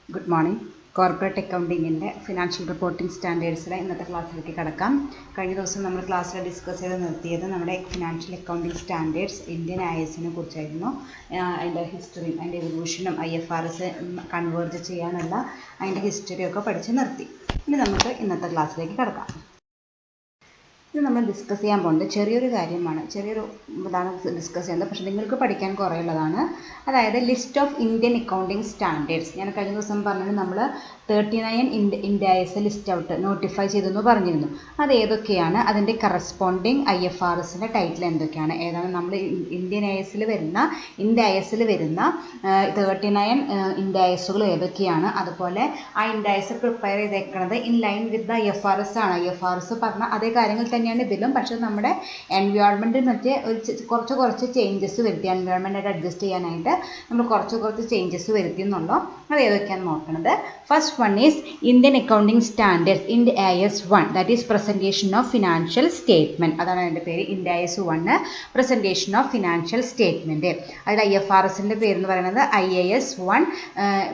Good morning. Corporate അക്കൗണ്ടിങ്ങിൻ്റെ financial reporting സ്റ്റാൻഡേർഡ്സിലെ ഇന്നത്തെ ക്ലാസ്സിലേക്ക് കടക്കാം. കഴിഞ്ഞ ദിവസം നമ്മൾ ക്ലാസ്സിൽ ഡിസ്കസ് ചെയ്ത് നിർത്തിയത് നമ്മുടെ ഫിനാൻഷ്യൽ അക്കൗണ്ടിംഗ് സ്റ്റാൻഡേർഡ്സ് ഇന്ത്യൻ IASനെ കുറിച്ചായിരുന്നു. അതിൻ്റെ ഹിസ്റ്ററിയും അതിൻ്റെ എവല്യൂഷനും IFRS കൺവേർജ് ചെയ്യാനുള്ള അതിൻ്റെ ഹിസ്റ്ററിയൊക്കെ പഠിച്ച് നിർത്തി. ഇനി നമുക്ക് ഇന്നത്തെ ക്ലാസ്സിലേക്ക് കടക്കാം. ഇത് നമ്മൾ ഡിസ്കസ് ചെയ്യാൻ പോകുന്നത് ചെറിയൊരു കാര്യമാണ്, ഇതാണ് ഡിസ്കസ് ചെയ്യുന്നത്. പക്ഷേ നിങ്ങൾക്ക് പഠിക്കാൻ കുറേ ഉള്ളതാണ്. അതായത് list of Indian accounting standards. ഞാൻ കഴിഞ്ഞ ദിവസം പറഞ്ഞത് നമ്മൾ 39 IAS ലിസ്റ്റ് ഔട്ട് നോട്ടിഫൈ ചെയ്തെന്ന് പറഞ്ഞിരുന്നു. അത് ഏതൊക്കെയാണ്, അതിൻ്റെ കറസ്പോണ്ടിങ് IFRSൻ്റെ ടൈറ്റിൽ എന്തൊക്കെയാണ്, ഏതാണ് നമ്മൾ ഇന്ത്യൻ IASൽ വരുന്ന 39 IASകൾ ഏതൊക്കെയാണ്, അതുപോലെ ആ IAS പ്രിപ്പയർ ചെയ്തേക്കുന്നത് ഇൻ ലൈൻ വിത്ത് IFRS ആണ്. IFRS പറഞ്ഞ അതേ കാര്യങ്ങൾ തന്നെയാണ് ഇതിലും, പക്ഷേ നമ്മുടെ എൻവയോൺമെൻറ്റിൽ മറ്റേ കുറച്ച് ചേഞ്ചസ് വരുത്തി, എൻവയോൺമെൻറ്റായിട്ട് അഡ്ജസ്റ്റ് ചെയ്യാനായിട്ട് നമ്മൾ കുറച്ച് ചേഞ്ചസ് വരുത്തി എന്നുള്ളൂ. അത് ഏതൊക്കെയാണ് നോക്കുന്നത്. First one is Indian Accounting Standards Ind AS 1, that is Presentation of Financial Statement. അതാണ് അതിൻ്റെ പേര്, Ind AS 1 Presentation of Financial Statement. അതിൽ IFRSൻ്റെ പേര് എന്ന് പറയുന്നത് IAS 1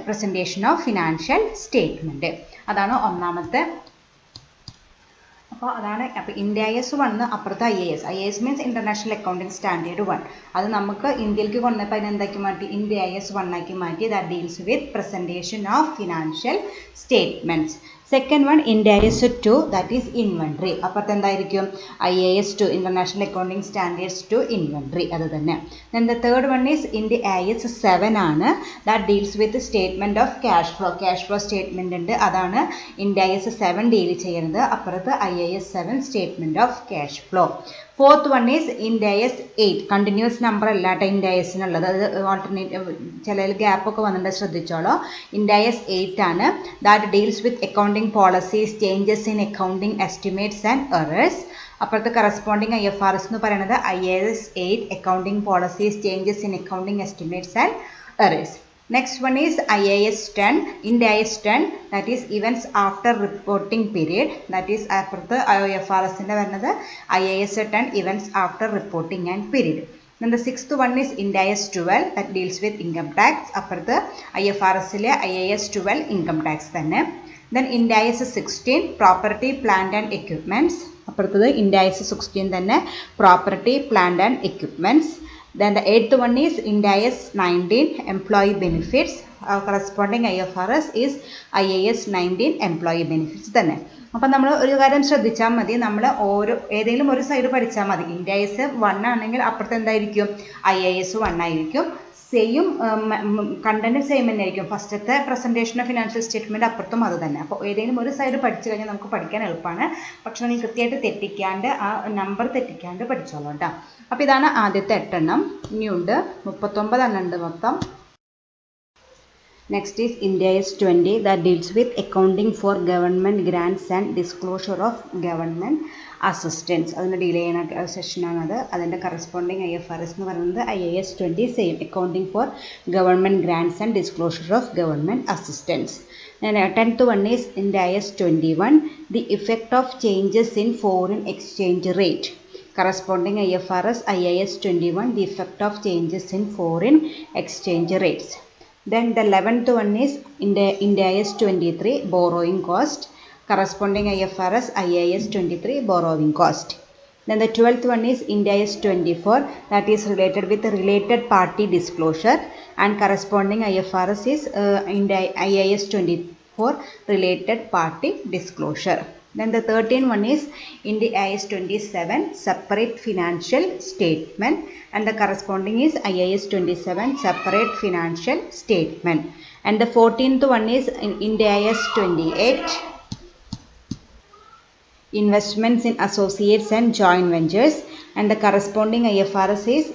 Presentation of Financial Statement. അതാണ് ഒന്നാമത്തെ. അപ്പോൾ Ind AS 1 അപ്പുറത്തെ IAS means international accounting standard 1. അത് നമുക്ക് ഇന്ത്യയിലേക്ക് കൊണ്ടുവന്നപ്പോൾ അതിനെന്താക്കി മാറ്റി, Ind AS 1 ആക്കി മാറ്റി. That deals with presentation of financial statements. Second one Ind AS 2, that is inventory. അപ്പുറത്ത് എന്തായിരിക്കും IAS 2 international accounting standards 2 inventory, അത് തന്നെ. Then the third one is Ind AS 7 ആണ്. That deals with statement of cash flow statement ഉണ്ട്, അതാണ് Ind AS 7 deal ചെയ്യുന്നത്. അപ്പുറത്ത് IAS 7 statement of cash flow. Fourth one is Ind AS 8. Continuous number അല്ലാട്ടോ Ind ASനുള്ളത്, അത് alternative ചില ഗ്യാപ്പൊക്കെ വന്നിട്ട് ശ്രദ്ധിച്ചോളൂ. Ind AS 8 ആണ്. That deals with accounting policies, changes in accounting estimates and errors. അപ്പുറത്തെ കറസ്പോണ്ടിങ് IFRS എന്ന് പറയുന്നത് IAS 8 accounting policies, changes in accounting estimates and errors. Next one is IAS 10, Ind AS 10, that is events after reporting period, that is അപ്പുറത്ത് IFRSൻ്റെ വരുന്നത് IAS 10 events after reporting and period. Then the sixth one is Ind AS 12, that deals with income tax. അപ്പുറത്ത് IFRSലെ IAS 12 income tax തന്നെ. Then Ind AS 16 property, plant and equipments. അപ്പുറത്തത് Ind AS 16 തന്നെ property, plant and equipments. Then the eighth one is Ind AS 19 employee benefits. Corresponding IFRS is IAS 19 employee benefits തന്നെ. അപ്പം നമ്മൾ ഒരു കാര്യം ശ്രദ്ധിച്ചാൽ മതി, നമ്മൾ ഏതെങ്കിലും ഒരു സൈഡ് പഠിച്ചാൽ മതി. Ind AS 1 ആണെങ്കിൽ അപ്പുറത്ത് എന്തായിരിക്കും IAS 1 ആയിരിക്കും. സെയിം കണ്ടന്റ് സെയിം തന്നെ ആയിരിക്കും. ഫസ്റ്റത്തെ പ്രസൻറ്റേഷൻ ഓഫ് ഫിനാൻഷ്യൽ സ്റ്റേറ്റ്മെൻറ്റ് അപ്പുറത്തും അത് തന്നെ. അപ്പോൾ ഏതെങ്കിലും ഒരു സൈഡ് പഠിച്ചു കഴിഞ്ഞാൽ നമുക്ക് പഠിക്കാൻ എളുപ്പമാണ്. പക്ഷെ നിങ്ങൾ കൃത്യമായിട്ട് തെറ്റിക്കാണ്ട്, ആ നമ്പർ തെറ്റിക്കാണ്ട് പഠിച്ചോളൂ കേട്ടോ. അപ്പോൾ ഇതാണ് ആദ്യത്തെ 8 എണ്ണം. ഇനിയുണ്ട് 39 എണ്ണം ഉണ്ട് മൊത്തം. Next is Ind AS 20, that deals with accounting for government grants and disclosure of government assistance. അതിന് ഡീൽ ചെയ്യുന്ന സെഷനാണത്. അതിൻ്റെ കറസ്പോണ്ടിങ് IFRS എന്ന് പറയുന്നത് IAS 20 same accounting for government grants and disclosure of government assistance. Tenth one is Ind AS 21, the effect of changes in foreign exchange rate. Corresponding IFRS IAS 21, the effect of changes in foreign exchange rates. Then the 11th one is Ind AS 23, borrowing cost. Corresponding IFRS IAS 23, borrowing cost. Then the 12th one is Ind AS 24, that is related with the related party disclosure, and corresponding IFRS is IAS 24, related party disclosure. Then the 13th one is Ind AS 27, separate financial statement, and the corresponding is IAS 27, separate financial statement. And the 14th one is Ind AS 28, investments in associates and joint ventures, and the corresponding IFRS is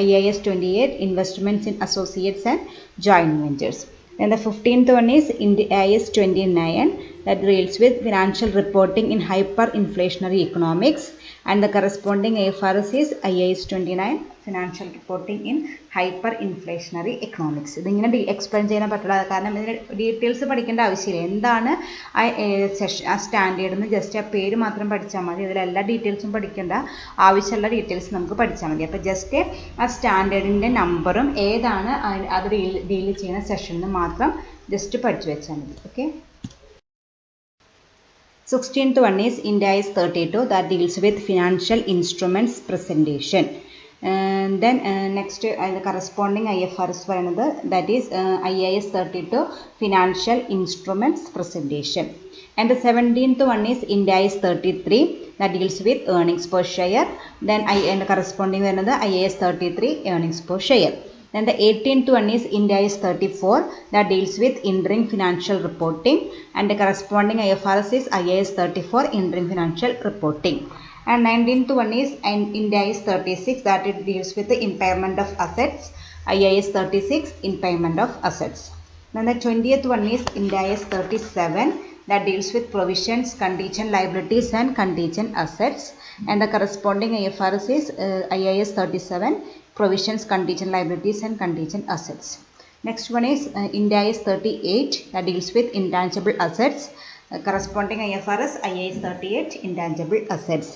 IAS 28, investments in associates and joint ventures. Then the 15th one is Ind AS 29, that deals with financial reporting in hyperinflationary economics, and the corresponding IFRS is IAS 29 financial reporting in hyperinflationary economics. ഇതിങ്ങനെ explain ചെയ്യാൻ പറ്റില്ല, കാരണം ഇതിന് details പഠിക്കേണ്ട ആവശ്യമില്ല. എന്താണ് ആ standard എന്ന് ജസ്റ്റ് ആ പേര് മാത്രം പഠിച്ചാൽ മതി. ഇതിലെല്ലാ ഡീറ്റെയിൽസും പഠിക്കേണ്ട ആവശ്യമുള്ള ഡീറ്റെയിൽസ് നമുക്ക് പഠിച്ചാൽ മതി. അപ്പോൾ ജസ്റ്റ് ആ സ്റ്റാൻഡേർഡിൻ്റെ നമ്പറും ഏതാണ് അത് ഡീൽ ചെയ്യുന്ന സെഷനിൽ മാത്രം ജസ്റ്റ് പഠിച്ചു വെച്ചാൽ മതി. Okay. 16th one is Ind AS 32 that deals with financial instruments presentation. Then next the corresponding IFRS പറയുന്നത് that is IAS 32 financial instruments presentation. And the 17th one is Ind AS 33 that deals with earnings per share. Then and the corresponding വരുന്നത് IAS 33 earnings per share. Then the 18th one is Ind AS 34 that deals with interim financial reporting, and the corresponding IFRS is IAS 34 interim financial reporting. And 19th one is Ind AS 36 that it deals with the impairment of assets, IAS 36 impairment of assets. Then the 20th one is Ind AS 37 that deals with provisions, contingent liabilities and contingent assets, and the corresponding IFRS is IAS 37 provisions, contingent liabilities and contingent assets. Next one is Ind AS 38 that deals with intangible assets, corresponding IFRS IAS 38 intangible assets.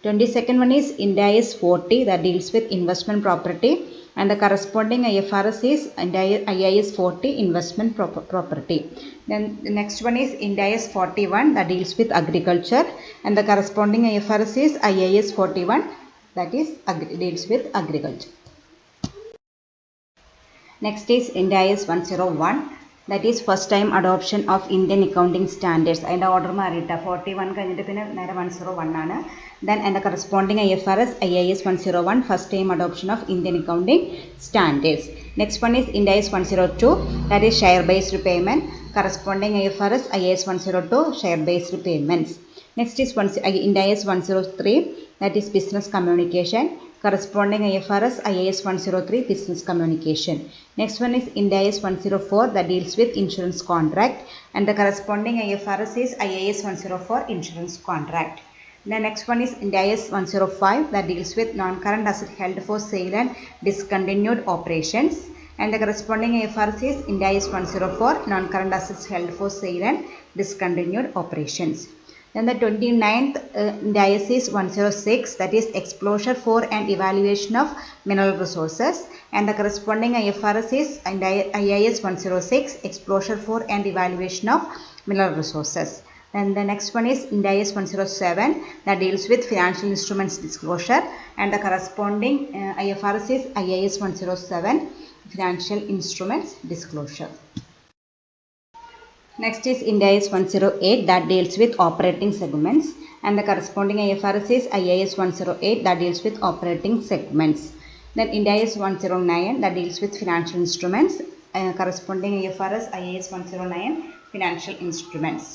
22nd one is Ind AS 40 that deals with investment property, and the corresponding IFRS is IAS 40 investment property. Then the next one is Ind AS 41 that deals with agriculture, and the corresponding IFRS is IAS 41 that is deals with agriculture. Next is Ind AS 101 that is first time adoption of Indian accounting standards. അതിൻ്റെ order മാറിയിട്ട 41 കഴിഞ്ഞിട്ട് പിന്നെ നേരെ 101 ആണ്. Then and the corresponding IFRS IAS 101 first time adoption of Indian accounting standards. Next one is Ind AS 102 that is share based payment, corresponding IFRS IAS 102 share based payments. Next is Ind AS 103 that is business communication, corresponding IFRS IAS 103 business communication. Next one is Ind AS 104 that deals with insurance contract, and the corresponding IFRS is IAS 104 insurance contract. The next one is Ind AS 105 that deals with non-current asset held for sale and discontinued operations, and the corresponding IFRS is Ind AS 104 non-current assets held for sale and discontinued operations. Then the 29th Ind AS is 106 that is exposure for and evaluation of mineral resources, and the corresponding IFRS is IAS 106 exposure for and evaluation of mineral resources. Then the next one is Ind AS 107 that deals with financial instruments disclosure, and the corresponding IFRS is IAS 107 financial instruments disclosure. Next is Ind AS 108 that deals with operating segments, and the corresponding IFRS is IAS 108 that deals with operating segments. Then Ind AS 109 that deals with financial instruments, corresponding IFRS IAS 109 financial instruments.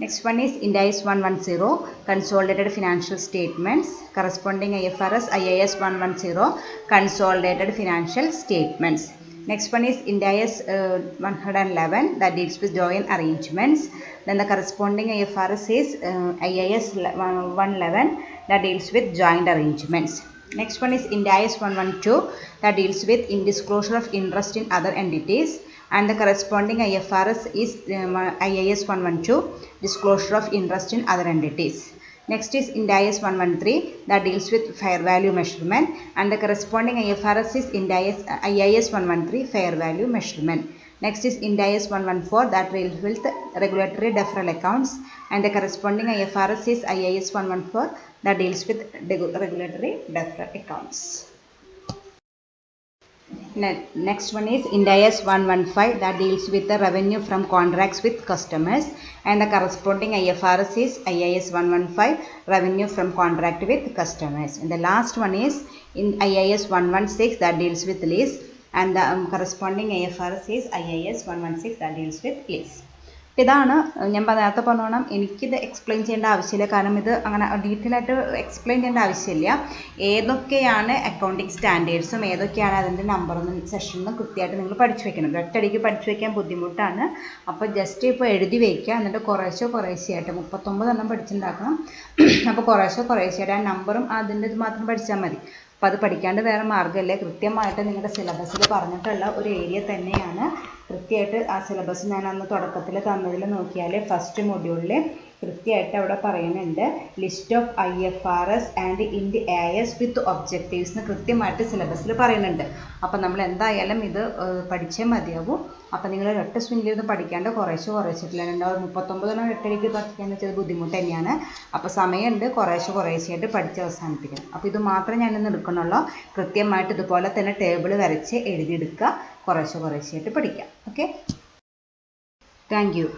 Next one is Ind AS 110 consolidated financial statements, corresponding IFRS IAS 110 consolidated financial statements. Next one is Ind AS 111 that deals with joint arrangements. Then the corresponding IFRS is IAS 111 that deals with joint arrangements. Next one is Ind AS 112 that deals with indisclosure of interest in other entities, and the corresponding IFRS is IAS 112 disclosure of interest in other entities. Next is Ind AS 113 that deals with fair value measurement, and the corresponding IFRS is IAS 113 fair value measurement. Next is Ind AS 114 that deals with regulatory deferral accounts, and the corresponding IFRS is IAS 114 that deals with regulatory deferral accounts. Next one is Ind AS 115 that deals with the revenue from contracts with customers, and the corresponding IFRS is IAS 115 revenue from contract with customers. And the last one is in IAS 116 that deals with lease, and the corresponding IFRS is IAS 116 that deals with lease. ഇതാണ് ഞാൻ നേരത്തെ പറഞ്ഞോണം, എനിക്കിത് explain ചെയ്യേണ്ട ആവശ്യമില്ല, കാരണം ഇത് അങ്ങനെ detail ആയിട്ട് എക്സ്പ്ലെയിൻ ചെയ്യേണ്ട ആവശ്യമില്ല. ഏതൊക്കെയാണ് അക്കൗണ്ടിങ് സ്റ്റാൻഡേർഡ്സും ഏതൊക്കെയാണ് അതിൻ്റെ നമ്പറൊന്നും സെഷനൊന്നും കൃത്യമായിട്ട് നിങ്ങൾ പഠിച്ചു വെക്കണം. ഒറ്റയടിക്ക് പഠിച്ചു വെക്കാൻ ബുദ്ധിമുട്ടാണ്. അപ്പോൾ ജസ്റ്റ് ഇപ്പോൾ എഴുതി വയ്ക്കുക, എന്നിട്ട് കുറേശ്ശെയായിട്ട് 39 എണ്ണം പഠിച്ചുണ്ടാക്കണം. അപ്പോൾ കുറേശ്ശെയായിട്ട് ആ നമ്പറും അതിൻ്റെ ഇത് മാത്രം പഠിച്ചാൽ മതി. അപ്പോൾ അത് പഠിക്കാണ്ട് വേറെ മാർഗ്ഗമല്ലേ. കൃത്യമായിട്ട് നിങ്ങളുടെ സിലബസിൽ പറഞ്ഞിട്ടുള്ള ഒരു ഏരിയ തന്നെയാണ്. കൃത്യമായിട്ട് ആ സിലബസ് ഞാൻ അന്ന് തുടക്കത്തിൽ തന്നതിൽ നോക്കിയാൽ ഫസ്റ്റ് മൊഡ്യൂളിൽ കൃത്യമായിട്ട് അവിടെ പറയുന്നുണ്ട് ലിസ്റ്റ് ഓഫ് IFRS ആൻഡ് ഇൻഡ് AS വിത്ത് ഒബ്ജക്റ്റീവ്സ് എന്ന് കൃത്യമായിട്ട് സിലബസിൽ പറയുന്നുണ്ട്. അപ്പോൾ നമ്മൾ എന്തായാലും ഇത് പഠിച്ചേ മതിയാവും. അപ്പോൾ നിങ്ങൾ ഒറ്റ സ്വിങ്ങിൽ ഇത് പഠിക്കാണ്ട് കുറേശ്ശെയായിട്ടില്ല. 39 ഒറ്റയ്ക്ക് പഠിക്കാന്ന് വെച്ചാൽ ബുദ്ധിമുട്ട് തന്നെയാണ്. അപ്പോൾ സമയമുണ്ട്, കുറേശ്ശെയായിട്ട് പഠിച്ച് അവസാനിപ്പിക്കണം. അപ്പോൾ ഇത് മാത്രമേ ഞാനിന്ന് എടുക്കണുള്ളൂ. കൃത്യമായിട്ട് ഇതുപോലെ തന്നെ ടേബിൾ വരച്ച് എഴുതിയെടുക്കുക, കുറേശ്ശെയായിട്ട് പഠിക്കാം. Okay, thank you.